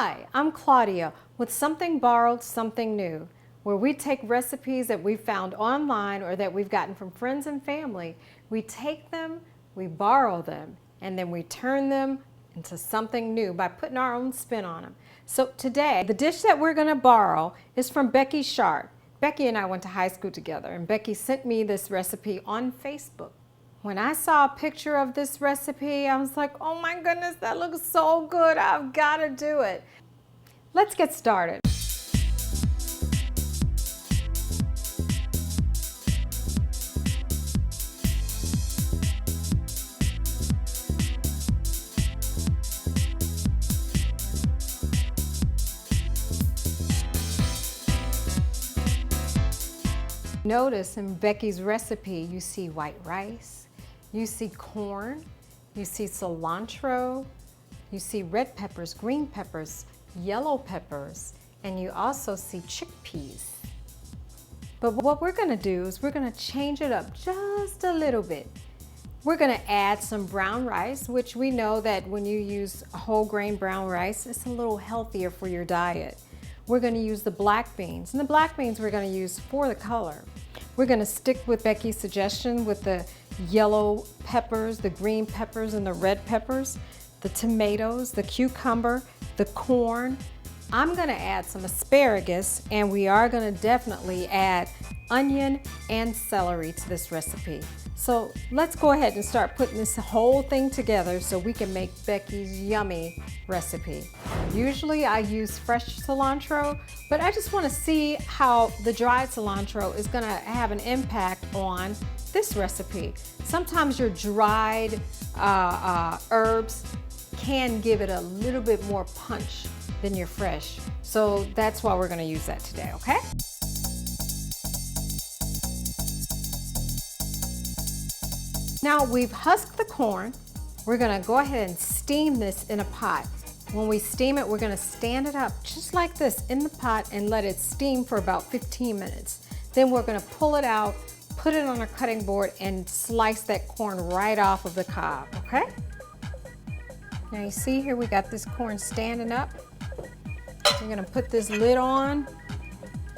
Hi, I'm Claudia with Something Borrowed, Something New, where we take recipes that we found online or that we've gotten from friends and family. We take them, we borrow them, and then we turn them into something new by putting our own spin on them. So today, the dish that we're going to borrow is from Becky Sharp. Becky and I went to high school together, and Becky sent me this recipe on Facebook. When I saw a picture of this recipe, I was like, oh my goodness, that looks so good. I've got to do it. Let's get started. Notice in Becky's recipe, you see white rice, you see corn, you see cilantro, you see red peppers, green peppers, yellow peppers, and you also see chickpeas. But what we're gonna do is we're gonna change it up just a little bit. We're gonna add some brown rice, which we know that when you use whole grain brown rice, it's a little healthier for your diet. We're gonna use the black beans, and the black beans we're gonna use for the color. We're gonna stick with Becky's suggestion with the yellow peppers, the green peppers, and the red peppers, the tomatoes, the cucumber, the corn. I'm gonna add some asparagus, and we are gonna definitely add onion and celery to this recipe. So let's go ahead and start putting this whole thing together so we can make Becky's yummy recipe. Usually I use fresh cilantro, but I just want to see how the dried cilantro is going to have an impact on this recipe. Sometimes your dried herbs can give it a little bit more punch than your fresh. So that's why we're going to use that today, okay? Now we've husked the corn. We're gonna go ahead and steam this in a pot. When we steam it, we're gonna stand it up just like this in the pot and let it steam for about 15 minutes. Then we're gonna pull it out, put it on a cutting board, and slice that corn right off of the cob, okay? Now you see here we got this corn standing up. We're gonna put this lid on.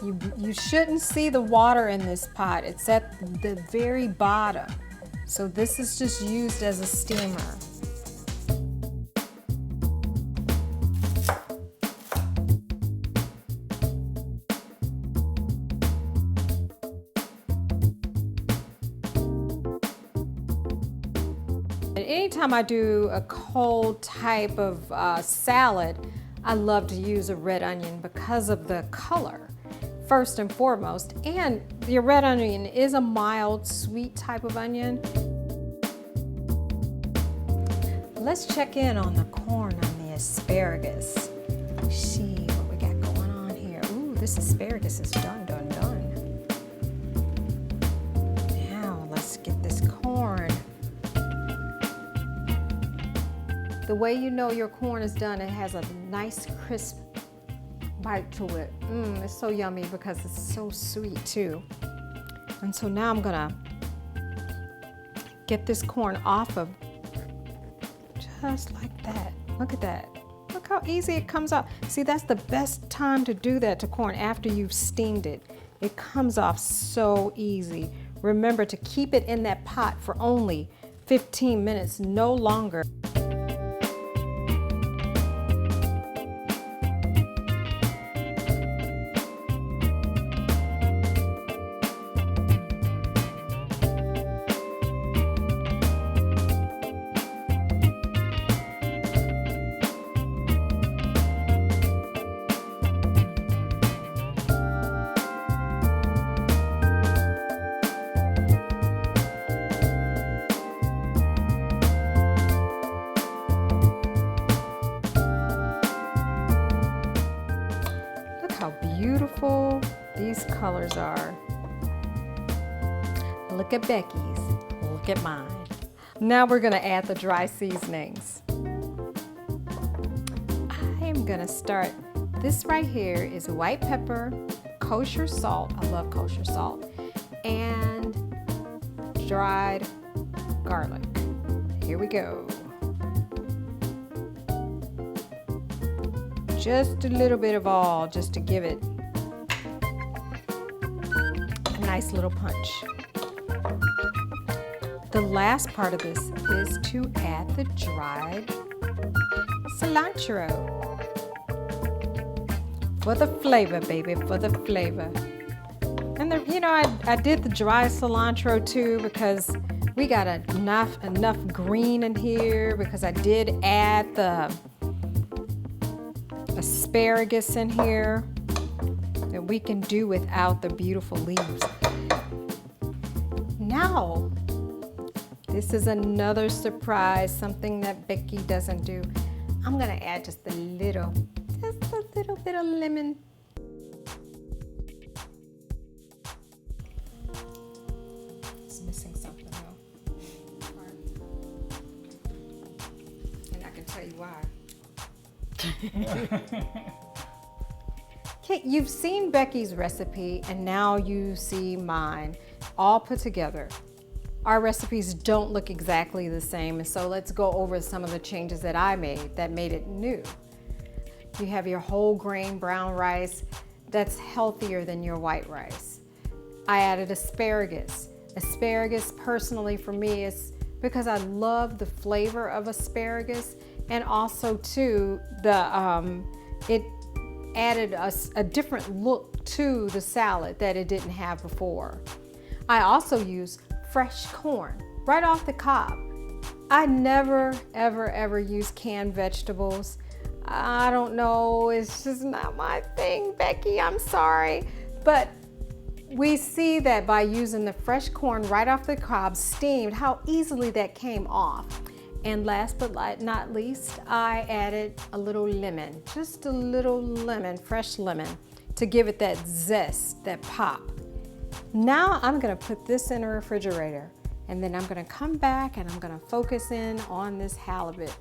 You shouldn't see the water in this pot. It's at the very bottom. So this is just used as a steamer. And anytime I do a cold type of salad, I love to use a red onion because of the color, first and foremost. And your red onion is a mild, sweet type of onion. Let's check in on the corn and the asparagus. See what we got going on here. Ooh, this asparagus is done. Now let's get this corn. The way you know your corn is done, it has a nice crisp bite to it. It's so yummy because it's so sweet too. And so now I'm gonna get this corn off of just like that. Look at that. Look how easy it comes off. See, that's the best time to do that to corn after you've steamed it. It comes off so easy. Remember to keep it in that pot for only 15 minutes, no longer. Beautiful these colors are. Look at Becky's, look at mine. Now we're gonna add the dry seasonings. I am gonna start, this right here is white pepper, kosher salt, I love kosher salt, and dried garlic. Here we go. just a little bit of all, just to give it a nice little punch. The last part of this is to add the dried cilantro. For the flavor, baby, for the flavor. And you know, I did the dry cilantro too because we got enough green in here, because I did add the asparagus in here that we can do without the beautiful leaves. Now, this is another surprise, something that Becky doesn't do. I'm gonna add just a little bit of lemon. It's missing something though. And I can tell you why. Okay, you've seen Becky's recipe and now you see mine all put together. Our recipes don't look exactly the same, and so let's go over some of the changes that I made that made it new. You have your whole grain brown rice that's healthier than your white rice. I added asparagus. Asparagus personally for me is because I love the flavor of asparagus, and also too it added a different look to the salad that it didn't have before. I also use fresh corn right off the cob. I never ever use canned vegetables. I don't know, it's just not my thing, Becky, I'm sorry. But we see that by using the fresh corn right off the cob, steamed, how easily that came off. And last but not least, I added a little lemon, just a little lemon, fresh lemon, to give it that zest, that pop. Now I'm gonna put this in a refrigerator, and then I'm gonna come back and I'm gonna focus in on this halibut.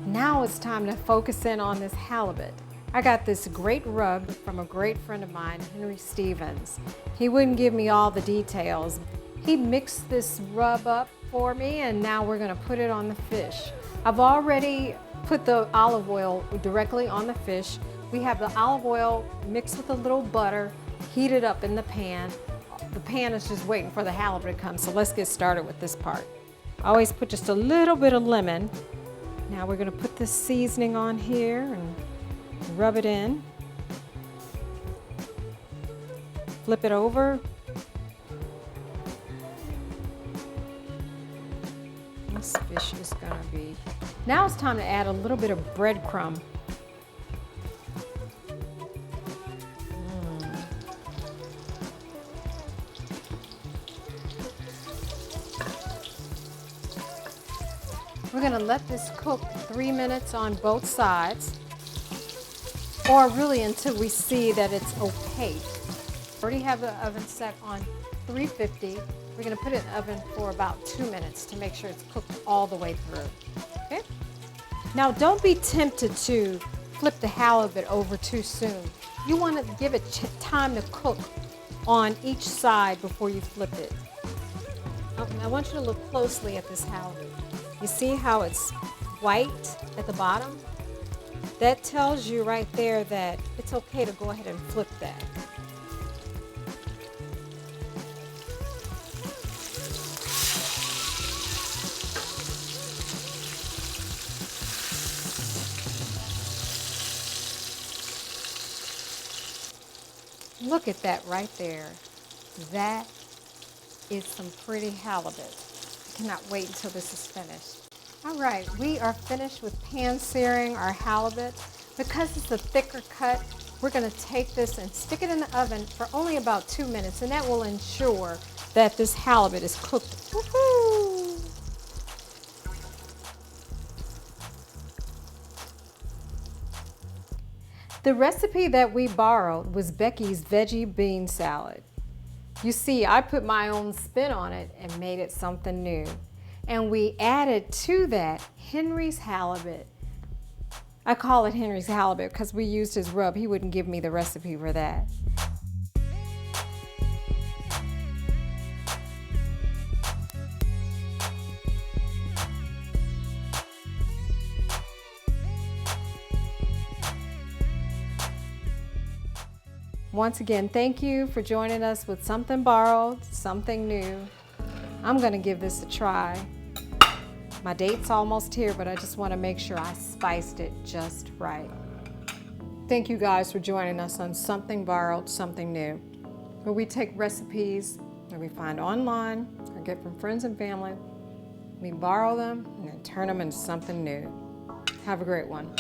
Now it's time to focus in on this halibut. I got this great rub from a great friend of mine, Henry Stevens. He wouldn't give me all the details. He mixed this rub up for me, and now we're gonna put it on the fish. I've already put the olive oil directly on the fish. We have the olive oil mixed with a little butter, heated up in the pan. The pan is just waiting for the halibut to come, so let's get started with this part. I always put just a little bit of lemon. Now we're gonna put this seasoning on here and rub it in. Flip it over. This fish is gonna be... Now it's time to add a little bit of breadcrumb. We're gonna let this cook 3 minutes on both sides, or really until we see that it's opaque. Already have the oven set on 350. We're gonna put it in the oven for about 2 minutes to make sure it's cooked all the way through, okay? Now don't be tempted to flip the halibut over too soon. You wanna give it time to cook on each side before you flip it. I want you to look closely at this halibut. You see how it's white at the bottom? That tells you right there that it's okay to go ahead and flip that. Look at that right there. That is some pretty halibut. I cannot wait until this is finished. All right, we are finished with pan searing our halibut. Because it's a thicker cut, we're gonna take this and stick it in the oven for only about 2 minutes, and that will ensure that this halibut is cooked. Woohoo! The recipe that we borrowed was Becky's veggie bean salad. You see, I put my own spin on it and made it something new. And we added to that Henry's halibut. I call it Henry's halibut because we used his rub. He wouldn't give me the recipe for that. Once again, thank you for joining us with something borrowed, something new. I'm gonna give this a try. My date's almost here, but I just wanna make sure I spiced it just right. Thank you guys for joining us on Something Borrowed, Something New, where we take recipes that we find online or get from friends and family. We borrow them and then turn them into something new. Have a great one.